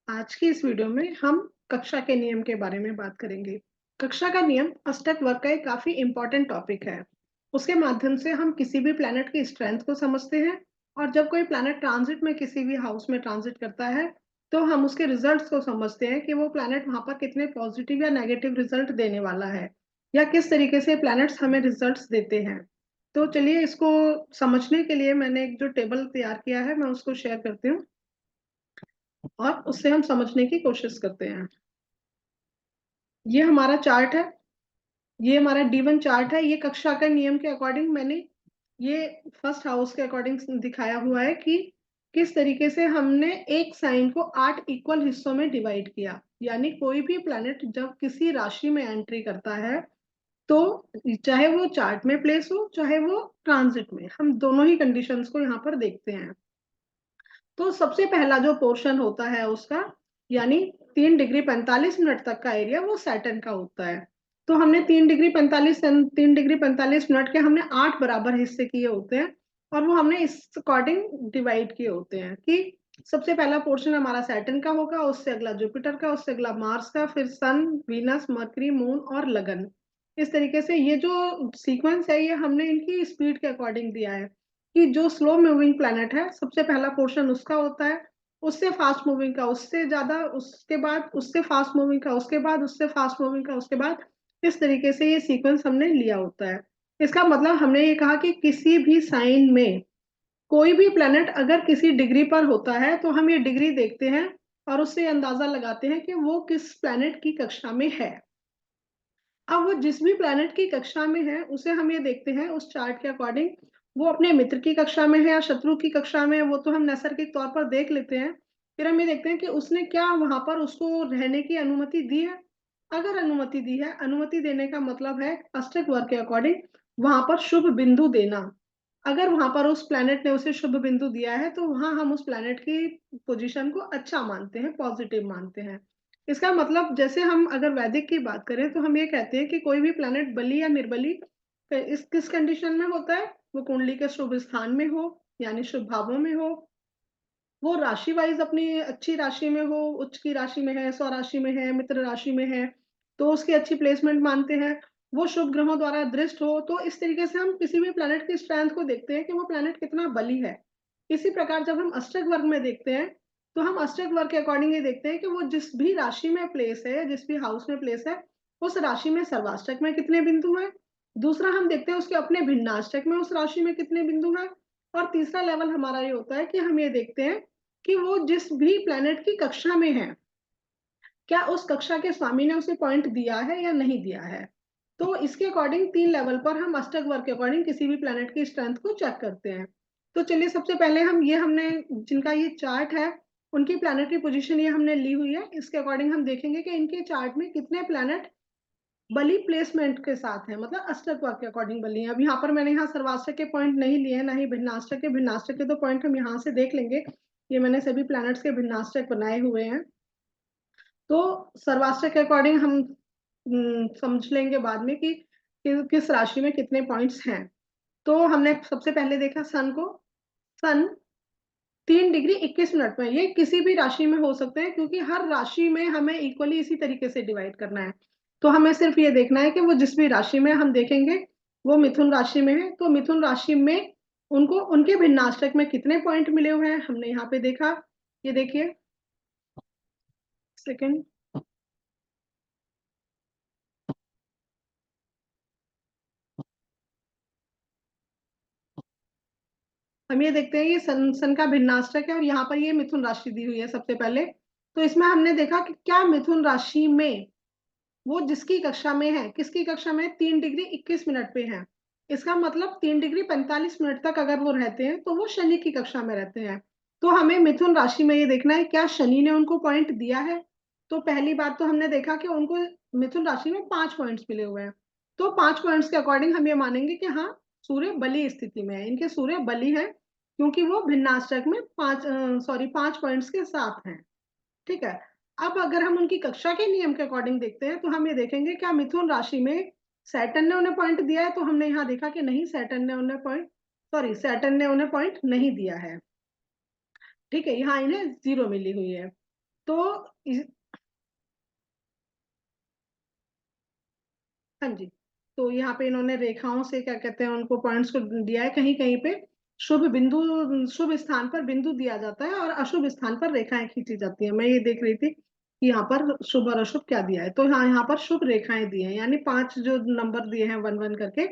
आज की इस वीडियो में हम कक्षा के नियम के बारे में बात करेंगे। कक्षा का नियम अष्टक वर्ग का एक काफी इंपॉर्टेंट टॉपिक है। उसके माध्यम से हम किसी भी प्लैनेट की स्ट्रेंथ को समझते हैं और जब कोई प्लैनेट ट्रांजिट में किसी भी हाउस में ट्रांजिट करता है तो हम उसके रिजल्ट्स को समझते हैं कि वो प्लैनेट वहां पर कितने पॉजिटिव या नेगेटिव रिजल्ट देने वाला है या किस तरीके से प्लैनेट्स हमें रिजल्ट्स देते हैं। तो चलिए इसको समझने के लिए मैंने एक जो टेबल तैयार किया है मैं उसको शेयर करती हूँ और उससे हम समझने की कोशिश करते हैं। ये हमारा चार्ट है। ये हमारा D1 चार्ट है। ये कक्षा का नियम के अकॉर्डिंग मैंने ये फर्स्ट हाउस के अकॉर्डिंग दिखाया हुआ है कि किस तरीके से हमने एक साइन को 8 इक्वल हिस्सों में डिवाइड किया। यानी कोई भी प्लैनेट जब किसी राशि में एंट्री करता है तो चाहे वो चार्ट में प्लेस हो चाहे वो ट्रांजिट में, हम दोनों ही कंडीशंस को यहाँ पर देखते हैं। तो सबसे पहला जो पोर्शन होता है उसका, यानी 3 डिग्री 45 मिनट तक का एरिया, वो सैटर्न का होता है। तो हमने 3 डिग्री 45 मिनट के हमने 8 बराबर हिस्से किए होते हैं और वो हमने इस अकॉर्डिंग डिवाइड किए होते हैं कि सबसे पहला पोर्शन हमारा सैटर्न का होगा, उससे अगला जुपिटर का, उससे अगला मार्स का, फिर सन, वीनस, मरकरी, मून और लगन। इस तरीके से ये जो सीक्वेंस है ये हमने इनकी स्पीड के अकॉर्डिंग दिया है कि जो स्लो मूविंग प्लैनेट है सबसे पहला पोर्शन उसका होता है, उससे फास्ट मूविंग का उससे ज्यादा, उसके बाद उससे फास्ट मूविंग का, उसके बाद उससे फास्ट मूविंग का, उसके बाद इस तरीके से ये सीक्वेंस हमने लिया होता है। इसका मतलब हमने ये कहा कि किसी भी साइन में कोई भी प्लैनेट अगर किसी डिग्री पर होता है तो हम ये डिग्री देखते हैं और उससे अंदाजा लगाते हैं कि वो किस प्लैनेट की कक्षा में है। अब वो जिस भी प्लैनेट की कक्षा में है उसे हम ये देखते हैं उस चार्ट के अकॉर्डिंग, वो अपने मित्र की कक्षा में है या शत्रु की कक्षा में है, वो तो हम नैसर्गिक तौर पर देख लेते हैं। फिर हम ये देखते हैं कि उसने क्या वहां पर उसको रहने की अनुमति दी है। अगर अनुमति दी है, अनुमति देने का मतलब है अष्टक वर्ग के अकॉर्डिंग वहां पर शुभ बिंदु देना। अगर वहां पर उस प्लैनेट ने उसे शुभ बिंदु दिया है तो वहां हम उस प्लैनेट की पोजीशन को अच्छा मानते हैं, पॉजिटिव मानते हैं। इसका मतलब जैसे हम अगर वैदिक की बात करें तो हम ये कहते हैं कि कोई भी प्लैनेट बली या निर्बली इस किस कंडीशन में होता है, वो कुंडली के शुभ स्थान में हो यानी शुभ भावों में हो, वो राशि वाइज अपनी अच्छी राशि में हो, उच्च की राशि में है, स्वराशि में है, मित्र राशि में है, तो उसकी अच्छी प्लेसमेंट मानते हैं। वो शुभ ग्रहों द्वारा दृष्ट हो, तो इस तरीके से हम किसी भी प्लैनेट की स्ट्रेंथ को देखते हैं कि वो प्लैनेट कितना बली है। इसी प्रकार जब हम अष्टक वर्ग में देखते हैं तो हम अष्टक वर्ग के अकॉर्डिंग ये देखते हैं कि वो जिस भी राशि में प्लेस है, जिस भी हाउस में प्लेस है, उस राशि में सर्वाष्टक में कितने बिंदु हैं। दूसरा हम देखते हैं उसके अपने भिन्नाष्टक में उस राशि में कितने बिंदु हैं। और तीसरा लेवल हमारा ये होता है कि हम ये देखते हैं कि वो जिस भी प्लैनेट की कक्षा में है, क्या उस कक्षा के स्वामी ने उसे पॉइंट दिया है या नहीं दिया है। तो इसके अकॉर्डिंग 3 लेवल पर हम अष्टक वर्ग के अकॉर्डिंग किसी भी प्लैनेट की स्ट्रेंथ को चेक करते हैं। तो चलिए सबसे पहले हम ये हमने जिनका ये चार्ट है उनकी प्लैनेटरी पोजीशन ये हमने ली हुई है। इसके अकॉर्डिंग हम देखेंगे कि इनके चार्ट में कितने प्लैनेट बली प्लेसमेंट के साथ है, मतलब अष्टक वर्ग के अकॉर्डिंग बली है। अब यहाँ पर मैंने यहाँ सर्वाष्टक के पॉइंट नहीं लिए हैं, ना ही भिन्नाष्टक के। भिन्नाष्टक के तो पॉइंट हम यहाँ से देख लेंगे, ये मैंने सभी प्लैनेट्स के भिन्नाष्टक बनाए हुए हैं। तो सर्वाष्टक के अकॉर्डिंग हम समझ लेंगे बाद में कि किस राशि में कितने पॉइंट्स हैं। तो हमने सबसे पहले देखा सन को। सन 3 डिग्री 21 मिनट में, ये किसी भी राशि में हो सकते हैं क्योंकि हर राशि में हमें इक्वली इसी तरीके से डिवाइड करना है। तो हमें सिर्फ ये देखना है कि वो जिस भी राशि में हम देखेंगे वो मिथुन राशि में है, तो मिथुन राशि में उनको उनके भिन्नाष्टक में कितने पॉइंट मिले हुए हैं हमने यहाँ पे देखा। ये देखिए, सेकंड, हम ये देखते हैं ये सन का भिन्नाष्टक है और यहाँ पर ये मिथुन राशि दी हुई है सबसे पहले। तो इसमें हमने देखा कि क्या मिथुन राशि में वो जिसकी कक्षा में है, किसकी कक्षा में, 3 डिग्री 21 मिनट पे है। इसका मतलब 3 डिग्री 45 मिनट तक अगर वो रहते हैं तो वो शनि की कक्षा में रहते हैं। तो हमें मिथुन राशि में ये देखना है क्या शनि ने उनको पॉइंट दिया है। तो पहली बात तो हमने देखा कि उनको मिथुन राशि में 5 पॉइंट्स मिले हुए हैं। तो 5 पॉइंट्स के अकॉर्डिंग हम ये मानेंगे कि हाँ, सूर्य बली स्थिति में है, इनके सूर्य बली है क्योंकि वो भिन्नाष्टक में 5 पॉइंट्स के साथ हैं। ठीक है। अब अगर हम उनकी कक्षा के नियम के अकॉर्डिंग देखते हैं तो हम ये देखेंगे क्या मिथुन राशि में सैटर्न ने उन्हें पॉइंट दिया है। तो हमने यहाँ देखा कि नहीं, सैटर्न ने उन्हें पॉइंट नहीं दिया है। ठीक है, यहाँ इन्हें 0 मिली हुई है। तो हाँ जी, तो यहाँ पे इन्होंने रेखाओं से क्या कहते हैं उनको पॉइंट्स को दिया है, कहीं-कहीं पे शुभ बिंदु, शुभ स्थान पर बिंदु दिया जाता है और अशुभ स्थान पर रेखाएँ खींची जाती हैं। मैं ये देख रही थी कि यहाँ पर शुभ और अशुभ क्या दिया है। तो हाँ, यहाँ पर शुभ रेखाएँ दी हैं, यानी 5 जो नंबर दिए हैं 1-1 करके,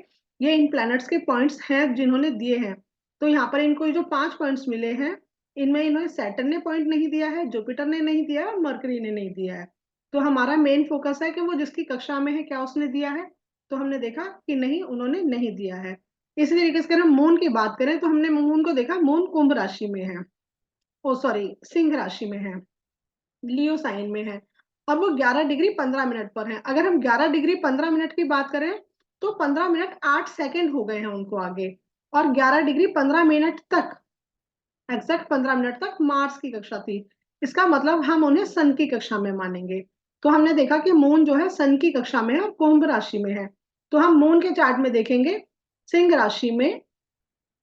ये इन प्लैनेट्स के पॉइंट्स हैं जिन्होंने दिए हैं। तो यहाँ पर इनको ये जो 5 पॉइंट्स मिले हैं, इनमें इन्हें सैटर्न ने पॉइंट नहीं दिया है, जुपिटर ने नहीं दिया है और मरकरी ने नहीं दिया है। तो हमारा मेन फोकस है कि वो जिसकी कक्षा में है, क्या उसने दिया है? तो हमने देखा कि नहीं, उन्होंने नहीं दिया है। इसी तरीके से अगर हम मून की बात करें तो हमने मून को देखा, मून कुंभ राशि में है, ओ सॉरी सिंह राशि में है, लियो साइन में है और वो 11 डिग्री 15 मिनट पर है। अगर हम 11 डिग्री 15 मिनट की बात करें तो 15 मिनट 8 सेकंड हो गए हैं उनको आगे, और 11 डिग्री 15 मिनट तक, एग्जैक्ट 15 मिनट तक मार्स की कक्षा थी। इसका मतलब हम उन्हें सन की कक्षा में मानेंगे। तो हमने देखा कि मून जो है सन की कक्षा में है और कुंभ राशि में है। तो हम मून के चार्ट में देखेंगे, सिंह राशि में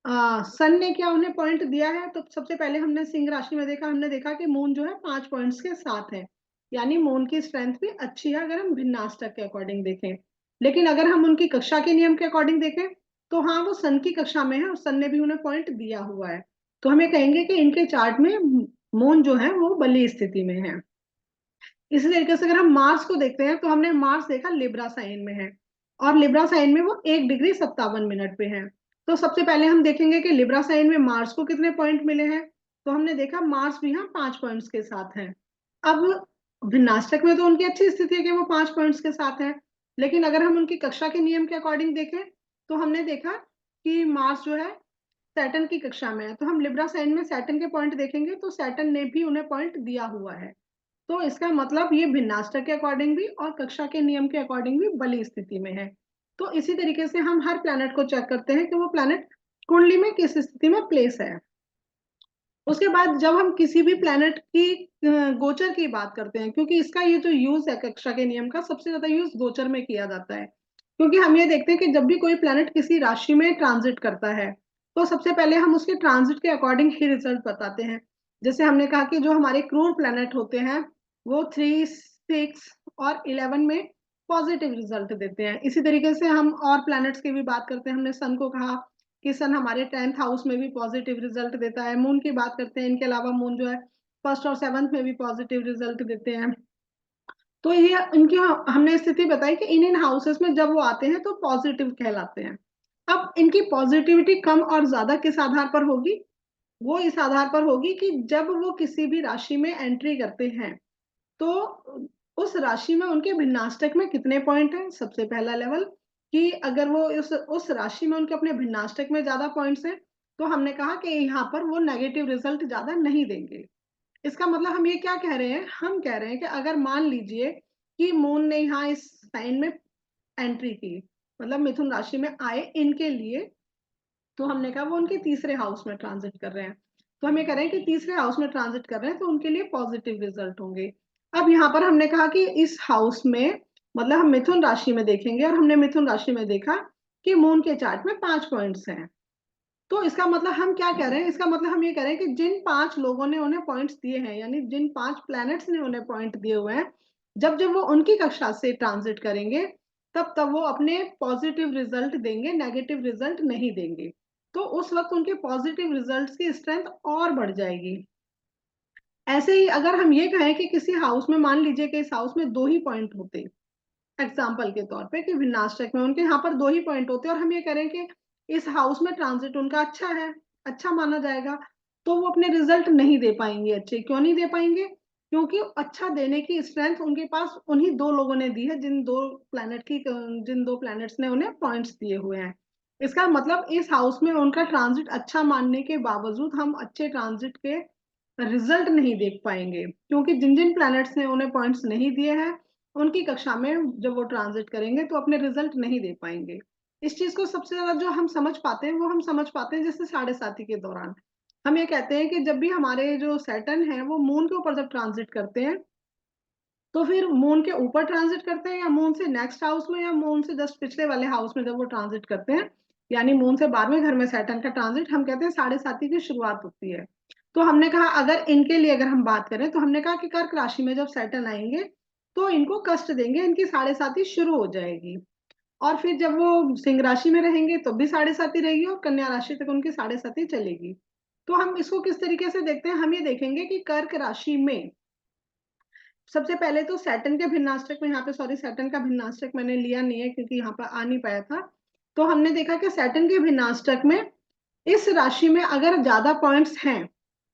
सन ने क्या उन्हें पॉइंट दिया है, तो सबसे पहले हमने सिंह राशि में देखा, हमने देखा कि मून जो है 5 पॉइंट्स के साथ है, यानी मून की स्ट्रेंथ भी अच्छी है अगर हम भिन्नाष्टक के अकॉर्डिंग देखें। लेकिन अगर हम उनकी कक्षा के नियम के अकॉर्डिंग देखें तो हाँ, वो सन की कक्षा में है और सन ने भी उन्हें पॉइंट दिया हुआ है। तो हमें कहेंगे कि इनके चार्ट में मून जो है वो बली स्थिति में है। इसी तरीके से अगर हम मार्स को देखते हैं तो हमने मार्स देखा लिब्रा साइन में है और लिब्रा साइन में वो 1 डिग्री 57 मिनट पे है। तो सबसे पहले हम देखेंगे कि लिब्रा साइन में मार्स को कितने पॉइंट मिले हैं। तो हमने देखा मार्स भी यहाँ 5 पॉइंट्स के साथ है। अब भिन्नाष्टक में तो उनकी अच्छी स्थिति है कि वो 5 पॉइंट्स के साथ है, लेकिन अगर हम उनकी कक्षा के नियम के अकॉर्डिंग देखें तो हमने देखा कि मार्स जो है सैटर्न की कक्षा में है। तो हम लिब्रा साइन में सैटर्न के पॉइंट देखेंगे तो सैटर्न ने भी उन्हें पॉइंट दिया हुआ है। तो इसका मतलब ये भिन्नाष्टक के अकॉर्डिंग भी और कक्षा के नियम के अकॉर्डिंग भी बली स्थिति में है। तो इसी तरीके से हम हर प्लैनेट को चेक करते हैं कि वो प्लैनेट कुंडली में किस स्थिति में प्लेस है। उसके बाद जब हम किसी भी प्लैनेट की गोचर की बात करते हैं, क्योंकि इसका ये जो यूज है कक्षा के नियम का, सबसे ज्यादा यूज गोचर में किया जाता है। क्योंकि हम ये देखते हैं कि जब भी कोई प्लैनेट किसी राशि में ट्रांजिट करता है तो सबसे पहले हम उसके ट्रांजिट के अकॉर्डिंग ही रिजल्ट बताते हैं। जैसे हमने कहा कि जो हमारे क्रूर प्लैनेट होते हैं वो 3, 6 और 11 में पॉजिटिव रिजल्ट देते हैं। इसी तरीके से हम और प्लैनेट्स की भी बात करते हैं। हमने सन को कहा कि सन हमारे 10th हाउस में भी पॉजिटिव रिजल्ट देता है। मून की बात करते हैं, इनके अलावा मून जो है फर्स्ट और 7th में भी पॉजिटिव रिजल्ट देते हैं। तो ये इनकी हमने स्थिति बताई कि इन हाउसेस में जब वो आते हैं तो पॉजिटिव कहलाते हैं। अब इनकी पॉजिटिविटी कम और ज्यादा किस आधार पर होगी? वो इस आधार पर होगी कि जब वो किसी भी राशि में एंट्री करते हैं तो उस राशि में उनके भिन्नाष्टक में कितने पॉइंट हैं। सबसे पहला लेवल कि अगर वो उस राशि में उनके अपने भिन्नाष्टक में ज्यादा पॉइंट्स हैं तो हमने कहा कि यहाँ पर वो नेगेटिव रिजल्ट ज्यादा नहीं देंगे। इसका मतलब हम ये क्या कह रहे हैं, हम कह रहे हैं कि अगर मान लीजिए कि मून ने यहाँ इस साइन में एंट्री की, मतलब मिथुन राशि में आए इनके लिए, तो हमने कहा वो उनके तीसरे हाउस में ट्रांजिट कर रहे हैं। तो हम ये कह रहे हैं कि तीसरे हाउस में ट्रांजिट कर रहे हैं तो उनके लिए पॉजिटिव रिजल्ट होंगे। अब यहाँ पर हमने कहा कि इस हाउस में, मतलब हम मिथुन राशि में देखेंगे और हमने मिथुन राशि में देखा कि मून के चार्ट में 5 पॉइंट्स हैं। तो इसका मतलब हम क्या कह रहे हैं, इसका मतलब हम ये कह रहे हैं कि जिन 5 लोगों ने उन्हें पॉइंट्स दिए हैं, यानी जिन 5 प्लैनेट्स ने उन्हें पॉइंट दिए हुए हैं, जब जब वो उनकी कक्षा से ट्रांजिट करेंगे तब तब वो अपने पॉजिटिव रिजल्ट देंगे, नेगेटिव रिजल्ट नहीं देंगे। तो उस वक्त उनके पॉजिटिव रिजल्ट्स की स्ट्रेंथ और बढ़ जाएगी। ऐसे ही अगर हम ये कहें कि किसी हाउस में, मान लीजिए कि इस हाउस में 2 ही पॉइंट होते, एग्जाम्पल के तौर पे कि विनाशक में उनके यहाँ पर 2 ही पॉइंट होते हैं और हम ये करें कि इस हाउस में ट्रांजिट उनका अच्छा है, अच्छा माना जाएगा, तो वो अपने रिजल्ट नहीं दे पाएंगे अच्छे। क्यों नहीं दे पाएंगे? क्योंकि अच्छा देने की स्ट्रेंथ उनके पास उन्हीं 2 लोगों ने दी है, जिन 2 प्लैनेट्स ने उन्हें पॉइंट्स दिए हुए हैं। इसका मतलब इस हाउस में उनका ट्रांजिट अच्छा मानने के बावजूद हम अच्छे ट्रांजिट के रिजल्ट नहीं देख पाएंगे, क्योंकि जिन जिन प्लैनेट्स ने उन्हें पॉइंट्स नहीं दिए हैं उनकी कक्षा में जब वो ट्रांजिट करेंगे तो अपने रिजल्ट नहीं दे पाएंगे। इस चीज को सबसे ज्यादा जो हम समझ पाते हैं वो हम समझ पाते हैं जैसे साढ़े साथी के दौरान हम ये कहते हैं कि जब भी हमारे जो सैटर्न है वो मून के ऊपर जब ट्रांजिट करते हैं तो फिर मून के ऊपर ट्रांजिट करते हैं या मून से नेक्स्ट हाउस में या मून से जस्ट पिछले वाले हाउस में जब वो ट्रांजिट करते हैं, यानी मून से 12वें घर में सैटर्न का ट्रांजिट, हम कहते हैं साढ़े साथी की शुरुआत होती है। तो हमने कहा अगर इनके लिए अगर हम बात करें तो हमने कहा कि कर्क राशि में जब सैटर्न आएंगे तो इनको कष्ट देंगे, इनकी साढ़े साथी शुरू हो जाएगी। और फिर जब वो सिंह राशि में रहेंगे तो भी साढ़े साथी रहेगी और कन्या राशि तक उनकी साढ़े साथी चलेगी। तो हम इसको किस तरीके से देखते हैं, हम ये देखेंगे कि कर्क राशि में सबसे पहले तो सैटर्न के भिन्नाष्टक में, यहाँ पे सॉरी सैटर्न का भिन्नाष्टक मैंने लिया नहीं है क्योंकि यहाँ पर आ नहीं पाया था। तो हमने देखा कि सैटर्न के भिन्नाष्टक में इस राशि में अगर ज्यादा पॉइंट्स हैं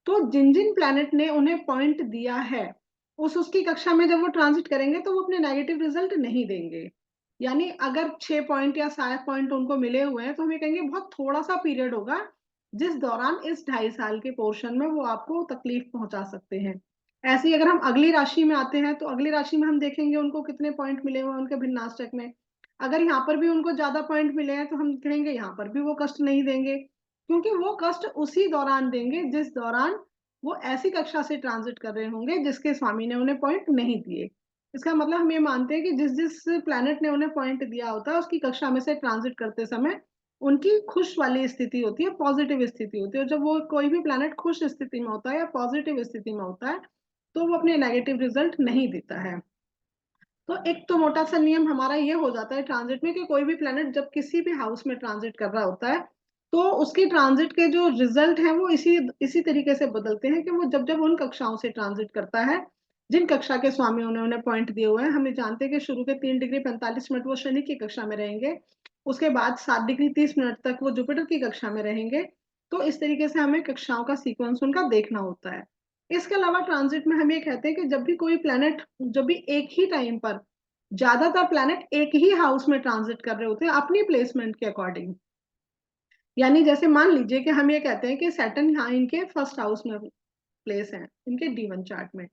तो जिन जिन प्लैनेट ने उन्हें पॉइंट दिया है उसकी कक्षा में जब वो ट्रांजिट करेंगे तो वो अपने नेगेटिव रिजल्ट नहीं देंगे। यानी अगर 6 पॉइंट या 7 पॉइंट उनको मिले हुए हैं तो हमें कहेंगे बहुत थोड़ा सा पीरियड होगा जिस दौरान इस 2.5 साल के पोर्शन में वो आपको तकलीफ पहुंचा सकते हैं। ऐसे ही अगर हम अगली राशि में आते हैं तो अगली राशि में हम देखेंगे उनको कितने पॉइंट मिले हुए हैं उनके भिन्नाष्टक में। अगर यहाँ पर भी उनको ज्यादा पॉइंट मिले हैं तो हम कहेंगे यहाँ पर भी वो कष्ट नहीं देंगे, क्योंकि वो कष्ट उसी दौरान देंगे जिस दौरान वो ऐसी कक्षा से ट्रांजिट कर रहे होंगे जिसके स्वामी ने उन्हें पॉइंट नहीं दिए। इसका मतलब हम ये मानते हैं कि जिस जिस प्लैनेट ने उन्हें पॉइंट दिया होता है उसकी कक्षा में से ट्रांजिट करते समय उनकी खुश वाली स्थिति होती है, पॉजिटिव स्थिति होती है। और जब वो कोई भी प्लैनेट खुश स्थिति में होता है या पॉजिटिव स्थिति में होता है तो वो अपने नेगेटिव रिजल्ट नहीं देता है। तो एक तो मोटा सा नियम हमारा ये हो जाता है ट्रांजिट में कि कोई भी प्लैनेट जब किसी भी हाउस में ट्रांजिट कर रहा होता है तो उसकी ट्रांजिट के जो रिजल्ट है वो इसी इसी तरीके से बदलते हैं कि वो जब जब उन कक्षाओं से ट्रांजिट करता है जिन कक्षा के स्वामियों ने उन्हें पॉइंट दिए हुए हैं। हम ये जानते हैं कि शुरू के 3 डिग्री 45 मिनट वो शनि की कक्षा में रहेंगे, उसके बाद 7 डिग्री 30 मिनट तक वो जुपिटर की कक्षा में रहेंगे। तो इस तरीके से हमें कक्षाओं का सीक्वेंस उनका देखना होता है। इसके अलावा ट्रांजिट में हम ये कहते हैं कि जब भी कोई प्लैनेट, जब भी एक ही टाइम पर ज्यादातर प्लैनेट एक ही हाउस में ट्रांजिट कर रहे होते हैं अपनी प्लेसमेंट के अकॉर्डिंग, यानी जैसे मान लीजिए कि हम ये कहते हैं कि सैटर्न यहाँ इनके फर्स्ट हाउस में प्लेस है इनके D1 चार्ट में।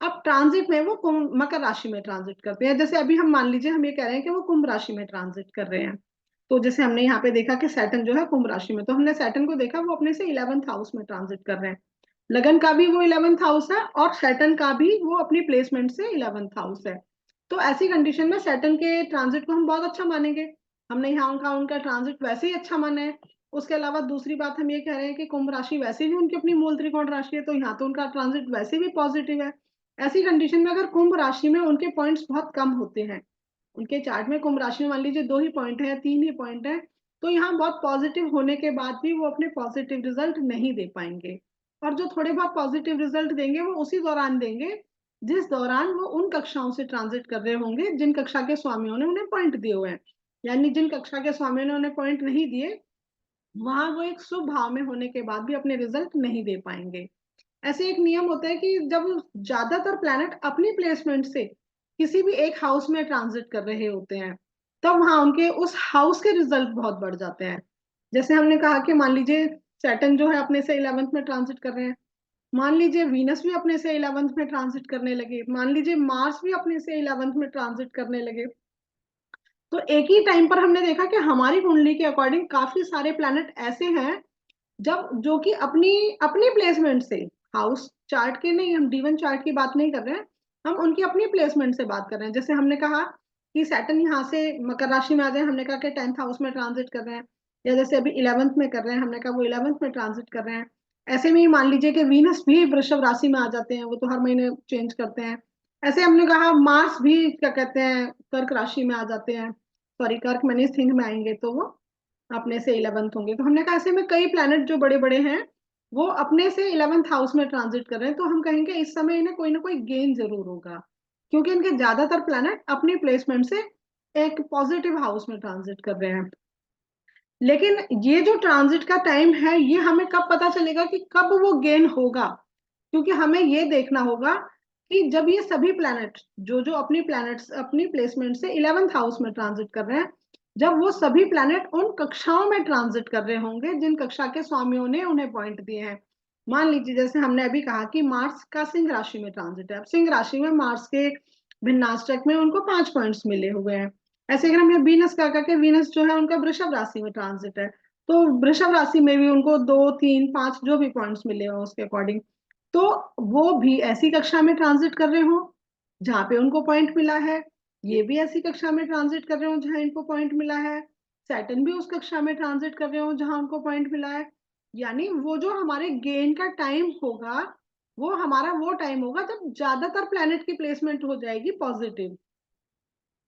अब ट्रांजिट में वो मकर राशि में ट्रांजिट करते हैं। जैसे अभी हम मान लीजिए हम ये कह रहे हैं कि वो कुंभ राशि में ट्रांजिट कर रहे हैं। तो जैसे हमने यहाँ पे देखा कि सैटर्न जो है कुंभ राशि में, तो हमने सैटर्न को देखा वो अपने से 11th हाउस में ट्रांजिट कर रहे हैं। लगन का भी वो 11th हाउस है और सैटर्न का भी वो अपनी प्लेसमेंट से 11th हाउस है। तो ऐसी कंडीशन में सैटर्न के ट्रांजिट को हम बहुत अच्छा मानेंगे। हमने यहाँ उनका उनका ट्रांजिट वैसे ही अच्छा माना है। उसके अलावा दूसरी बात हम ये कह रहे हैं कि कुंभ राशि वैसे भी उनकी अपनी मूल त्रिकोण राशि है तो यहाँ तो उनका ट्रांजिट वैसे भी पॉजिटिव है। ऐसी कंडीशन में अगर कुंभ राशि में उनके पॉइंट्स बहुत कम होते हैं, उनके चार्ट में कुंभ राशि में मान लीजिए 2 ही पॉइंट है 3 ही पॉइंट है, तो यहाँ बहुत पॉजिटिव होने के बाद भी वो अपने पॉजिटिव रिजल्ट नहीं दे पाएंगे। और जो थोड़े बहुत पॉजिटिव रिजल्ट देंगे वो उसी दौरान देंगे जिस दौरान वो उन कक्षाओं से ट्रांजिट कर रहे होंगे जिन कक्षा के स्वामियों ने उन्हें पॉइंट दिए हुए हैं। यानी जिन कक्षा के स्वामियों ने उन्हें पॉइंट नहीं दिए वहां वो एक शुभ भाव में होने के बाद भी अपने रिजल्ट नहीं दे पाएंगे। ऐसे एक नियम होता है कि जब ज्यादातर प्लैनेट अपनी प्लेसमेंट से किसी भी एक हाउस में ट्रांजिट कर रहे होते हैं तब वहां उनके उस हाउस के रिजल्ट बहुत बढ़ जाते हैं। जैसे हमने कहा कि मान लीजिए सैटर्न जो है अपने से 11th में ट्रांजिट कर रहे हैं, मान लीजिए वीनस भी अपने से 11th में ट्रांजिट करने लगे, मान लीजिए मार्स भी अपने से 11th में ट्रांजिट करने लगे, तो एक ही टाइम पर हमने देखा कि हमारी कुंडली के अकॉर्डिंग काफी सारे प्लैनेट ऐसे हैं जब जो कि अपनी अपनी प्लेसमेंट से, हाउस चार्ट के नहीं, हम D1 चार्ट की बात नहीं कर रहे हैं, हम उनकी अपनी प्लेसमेंट से बात कर रहे हैं। जैसे हमने कहा कि सैटर्न यहाँ से मकर राशि में आ जाए, हमने कहा कि 10th हाउस में ट्रांजिट कर रहे हैं, या जैसे अभी 11th में कर रहे हैं, हमने कहा वो 11th में ट्रांजिट कर रहे हैं। ऐसे में ही मान लीजिए कि वीनस भी वृषभ राशि में आ जाते हैं, वो तो हर महीने चेंज करते हैं। ऐसे हमने कहा मार्स भी क्या कहते हैं कर्क राशि में आ जाते हैं, सॉरी कर्क मनी सिंह में आएंगे तो वो अपने से 11th होंगे। तो हमने कहा ऐसे में कई प्लैनेट जो बड़े बड़े हैं वो अपने से 11th हाउस में ट्रांजिट कर रहे हैं, तो हम कहेंगे इस समय इन्हें कोई ना कोई गेन जरूर होगा, क्योंकि इनके ज्यादातर प्लैनेट अपनी प्लेसमेंट से एक पॉजिटिव हाउस में ट्रांजिट कर रहे हैं। लेकिन ये जो ट्रांजिट का टाइम है ये हमें कब पता चलेगा कि कब वो गेन होगा, क्योंकि हमें ये देखना होगा कि जब ये सभी प्लैनेट जो जो अपनी प्लैनेट्स अपनी प्लेसमेंट से 11th हाउस में ट्रांजिट कर रहे हैं, जब वो सभी प्लैनेट उन कक्षाओं में ट्रांजिट कर रहे होंगे जिन कक्षा के स्वामियों ने उन्हें पॉइंट दिए हैं। मान लीजिए जैसे हमने अभी कहा कि मार्स का सिंह राशि में ट्रांजिट है, अब सिंह राशि में मार्स के भिन्नाष्टक में उनको 5 पॉइंट्स मिले हुए हैं। ऐसे अगर हमने वीनस का कहा कि वीनस जो है उनका वृषभ राशि में ट्रांजिट है, तो वृषभ राशि में भी उनको 2 3 5 जो भी पॉइंट्स मिले हो उसके अकॉर्डिंग, तो वो भी ऐसी कक्षा में ट्रांजिट कर रहे हो जहां पे उनको पॉइंट मिला है, ये भी ऐसी कक्षा में ट्रांजिट कर रहे हो जहां इनको पॉइंट मिला है, सैटर्न भी उस कक्षा में ट्रांजिट कर रहे हो जहां उनको पॉइंट मिला है। यानी वो जो हमारे गेन का टाइम होगा, वो हमारा वो टाइम होगा जब ज्यादातर प्लैनेट की प्लेसमेंट हो जाएगी पॉजिटिव।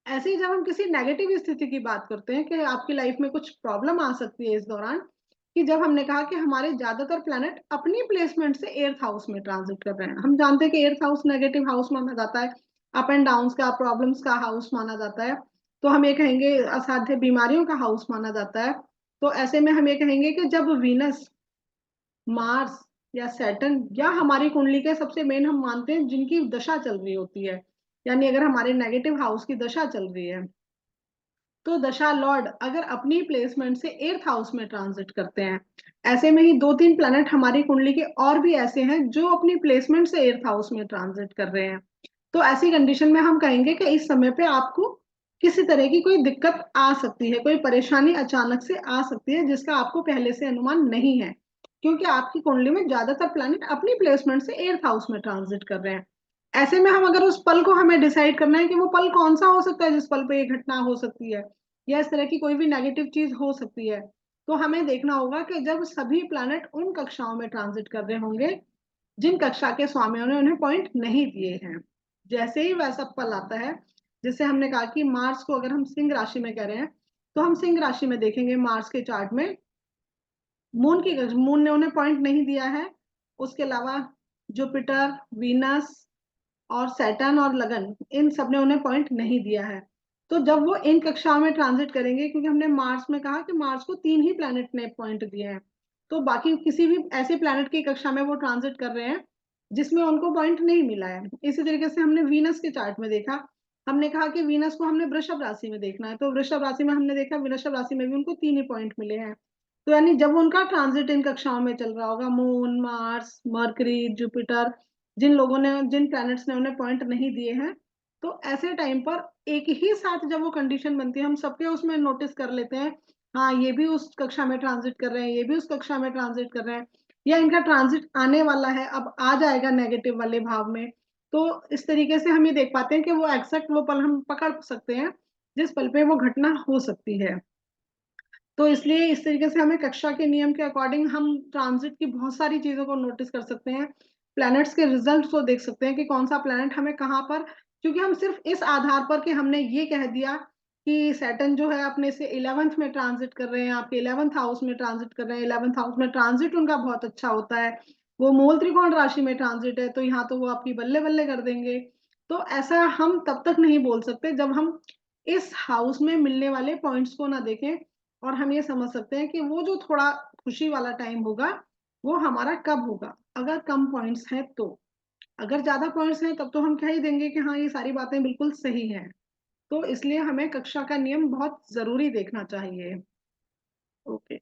ऐसे ही जब हम किसी नेगेटिव स्थिति की बात करते हैं कि आपकी लाइफ में कुछ प्रॉब्लम आ सकती है इस दौरान, कि जब हमने कहा कि हमारे ज्यादातर प्लैनेट अपनी प्लेसमेंट से एर्थ हाउस में ट्रांजिट कर रहे हैं। हम जानते हैं कि एर्थ हाउस नेगेटिव हाउस माना जाता है, अप एंड डाउन का, प्रॉब्लम्स का हाउस माना जाता है। तो हम ये कहेंगे असाध्य बीमारियों का हाउस माना जाता है। तो ऐसे में हम ये कहेंगे कि जब वीनस, मार्स या सैटर्न, या हमारी कुंडली के सबसे मेन हम मानते हैं जिनकी दशा चल रही होती है, यानी अगर हमारे नेगेटिव हाउस की दशा चल रही है, तो दशा लॉर्ड अगर अपनी प्लेसमेंट से एर्थ हाउस में ट्रांजिट करते हैं। ऐसे में ही दो तीन प्लैनेट हमारी कुंडली के और भी ऐसे हैं जो अपनी प्लेसमेंट से एर्थ हाउस में ट्रांजिट कर रहे हैं। तो ऐसी कंडीशन में हम कहेंगे कि इस समय पे आपको किसी तरह की कोई दिक्कत आ सकती है, कोई परेशानी अचानक से आ सकती है जिसका आपको पहले से अनुमान नहीं है, क्योंकि आपकी कुंडली में ज्यादातर प्लैनेट अपनी प्लेसमेंट से एर्थ हाउस में ट्रांजिट कर रहे हैं। ऐसे में हम अगर उस पल को हमें डिसाइड करना है कि वो पल कौन सा हो सकता है जिस पल पे ये घटना हो सकती है, या इस तरह की कोई भी नेगेटिव चीज हो सकती है, तो हमें देखना होगा कि जब सभी प्लैनेट उन कक्षाओं में ट्रांजिट कर रहे होंगे जिन कक्षा के स्वामियों ने उन्हें पॉइंट नहीं दिए हैं। जैसे ही वैसा पल आता है, जैसे हमने कहा कि मार्स को अगर हम सिंह राशि में कह रहे हैं, तो हम सिंह राशि में देखेंगे मार्स के चार्ट में मून ने उन्हें पॉइंट नहीं दिया है। उसके अलावा जुपिटर, वीनस और सैटर्न और लगन, इन सब ने उन्हें पॉइंट नहीं दिया है। तो जब वो इन कक्षाओं में ट्रांजिट करेंगे, क्योंकि हमने मार्स में कहा कि मार्स को तीन ही प्लैनेट ने पॉइंट दिए हैं, तो बाकी किसी भी ऐसे प्लैनेट की कक्षा में वो ट्रांजिट कर रहे हैं जिसमें उनको पॉइंट नहीं मिला है। इसी तरीके से हमने वीनस के चार्ट में देखा, हमने कहा कि वीनस को हमने वृषभ राशि में देखना है, तो वृषभ राशि में हमने देखा वृषभ राशि में भी उनको तीन ही पॉइंट मिले हैं। तो यानी जब उनका ट्रांजिट इन कक्षाओं में चल रहा होगा, मून, मार्स, मरकरी, जुपिटर, जिन लोगों ने, जिन प्लैनेट्स ने उन्हें पॉइंट नहीं दिए हैं, तो ऐसे टाइम पर एक ही साथ जब वो कंडीशन बनती है, हम सबके उसमें नोटिस कर लेते हैं, हाँ ये भी उस कक्षा में ट्रांजिट कर रहे हैं, ये भी उस कक्षा में ट्रांजिट कर रहे हैं, या इनका ट्रांजिट आने वाला है, अब आ जाएगा नेगेटिव वाले भाव में। तो इस तरीके से हम ये देख पाते हैं कि वो एग्जैक्ट वो पल हम पकड़ सकते हैं जिस पल पे वो घटना हो सकती है। तो इसलिए इस तरीके से हमें कक्षा के नियम के अकॉर्डिंग हम ट्रांजिट की बहुत सारी चीजों को नोटिस कर सकते हैं, प्लैनेट्स के रिजल्ट को देख सकते हैं कि कौन सा प्लैनेट हमें कहाँ पर, क्योंकि हम सिर्फ इस आधार पर कि हमने ये कह दिया कि सैटर्न जो है अपने से 11th में ट्रांजिट कर रहे हैं, आपके 11th हाउस में ट्रांजिट कर रहे हैं, 11th हाउस में ट्रांजिट उनका बहुत अच्छा होता है, वो मूल त्रिकोण राशि में ट्रांजिट है, तो यहाँ तो वो आपकी बल्ले बल्ले कर देंगे। तो ऐसा हम तब तक नहीं बोल सकते जब हम इस हाउस में मिलने वाले पॉइंट्स को ना देखें, और हम ये समझ सकते हैं कि वो जो थोड़ा खुशी वाला टाइम होगा वो हमारा कब होगा, अगर कम पॉइंट्स हैं तो। अगर ज्यादा पॉइंट्स हैं तब तो हम कह ही देंगे कि हाँ ये सारी बातें बिल्कुल सही हैं। तो इसलिए हमें कक्षा का नियम बहुत जरूरी देखना चाहिए। ओके।